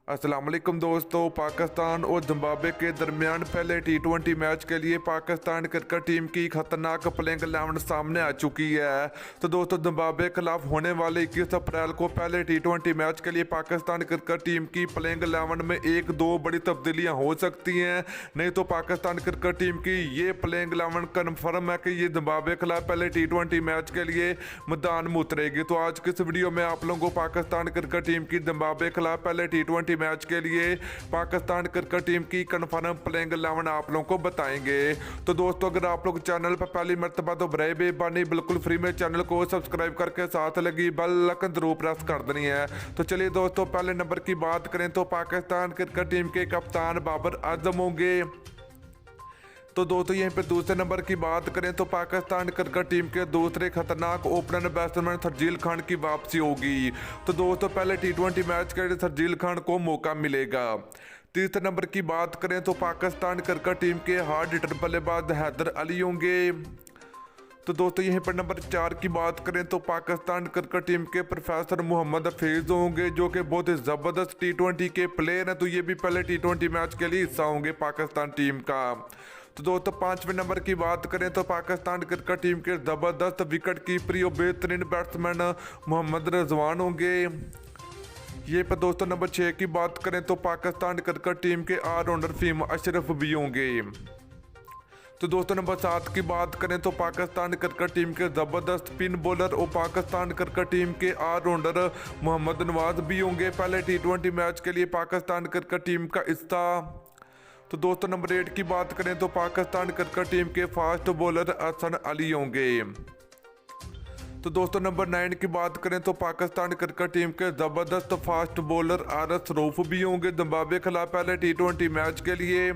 अस्सलाम वालेकुम दोस्तों। पाकिस्तान और जिम्बाब्वे के दरमियान पहले टी20 मैच के लिए पाकिस्तान क्रिकेट टीम की खतरनाक प्लेइंग 11 सामने आ चुकी है। तो दोस्तों, जिम्बाब्वे के खिलाफ होने वाले 21 अप्रैल को पहले टी20 मैच के लिए पाकिस्तान क्रिकेट टीम की प्लेइंग 11 में एक दो बड़ी तब्दीलियां हो सकती हैं। नहीं तो पाकिस्तान क्रिकेट टीम की ये प्लेइंग 11 कन्फर्म है कि ये जिम्बाब्वे के खिलाफ पहले टी20 मैच के लिए मैदान में उतरेगी। तो आज की इस वीडियो में आप लोगों को पाकिस्तान क्रिकेट टीम की जिम्बाब्वे के खिलाफ पहले टी20 मैच के लिए पाकिस्तान क्रिकेट टीम की कन्फर्म प्लेइंग 11 आप लोगों को बताएंगे। तो दोस्तों, अगर आप लोग चैनल पर पहली मर्तबा तो बराए बेबानी बिल्कुल फ्री में चैनल को सब्सक्राइब करके साथ लगी बेल आइकन जरूर प्रेस कर देनी है। तो चलिए दोस्तों, पहले नंबर की बात करें तो पाकिस्तान क्रिकेट टीम के कप्तान बाबर आजम होंगे। तो दोस्तों, यहीं पे दूसरे नंबर की बात करें तो पाकिस्तान क्रिकेट टीम के दूसरे खतरनाक ओपनर बैट्समैन शर्जील खान की वापसी होगी। तो दोस्तों, पहले टी20 मैच के लिए शर्जील खान को मौका मिलेगा। तीसरे नंबर की बात करें तो पाकिस्तान क्रिकेट टीम के हार्ड हिटर बल्लेबाज हैदर अली होंगे। तो दोस्तों, यहीं पर नंबर 4 की बात करें तो पाकिस्तान क्रिकेट टीम के प्रोफेसर मोहम्मद हफीज होंगे, जो कि बहुत ही ज़बरदस्त टी20 के प्लेयर हैं। तो ये भी पहले टी20 मैच के लिए हिस्सा होंगे पाकिस्तान टीम का। तो दोस्तों, 5वें नंबर की बात करें तो पाकिस्तान क्रिकेट टीम के ज़बरदस्त विकेट कीपरी और बेहतरीन बैट्समैन मोहम्मद रिजवान होंगे। ये पर दोस्तों, नंबर 6 की बात करें तो पाकिस्तान क्रिकेट टीम के ऑलराउंडर फीम अशरफ भी होंगे। तो दोस्तों, नंबर 7 की बात करें तो पाकिस्तान क्रिकेट टीम के ज़बरदस्त स्पिन बॉलर और पाकिस्तान क्रिकेट टीम के ऑलराउंडर मोहम्मद नवाज भी होंगे पहले टी20 मैच के लिए पाकिस्तान क्रिकेट टीम का हिस्सा। तो दोस्तों, नंबर 8 की बात करें तो पाकिस्तान क्रिकेट टीम के फास्ट बॉलर हसन अली होंगे। तो दोस्तों, नंबर 9 की बात करें तो पाकिस्तान क्रिकेट टीम के ज़बरदस्त फास्ट बॉलर आरस रऊफ भी होंगे जिम्बाब्वे के खिलाफ पहले टी20 मैच के लिए।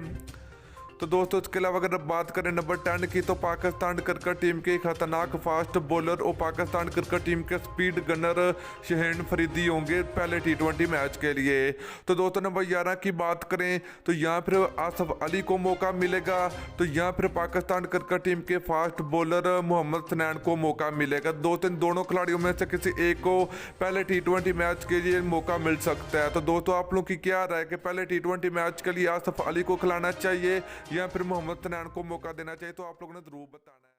तो दोस्तों, इसके अलावा अगर बात करें नंबर 10 की तो पाकिस्तान क्रिकेट टीम के खतरनाक फास्ट बॉलर और पाकिस्तान क्रिकेट टीम के स्पीड गनर शहीन फरीदी होंगे पहले टी20 मैच के लिए। तो दोस्तों, नंबर 11 की बात करें तो यहाँ फिर आसफ अली को मौका मिलेगा। तो यहाँ फिर पाकिस्तान क्रिकेट टीम के फास्ट बॉलर मोहम्मद सनैन को मौका मिलेगा। दोनों खिलाड़ियों में से किसी एक को पहले टी20 मैच के लिए मौका मिल सकता है। तो दोस्तों, आप लोग की क्या राय है कि पहले टी20 मैच के लिए आसफ अली को खिलाना चाहिए या फिर मोहम्मद सनैन को मौका देना चाहिए? तो आप लोगों ने जरूर बताना है।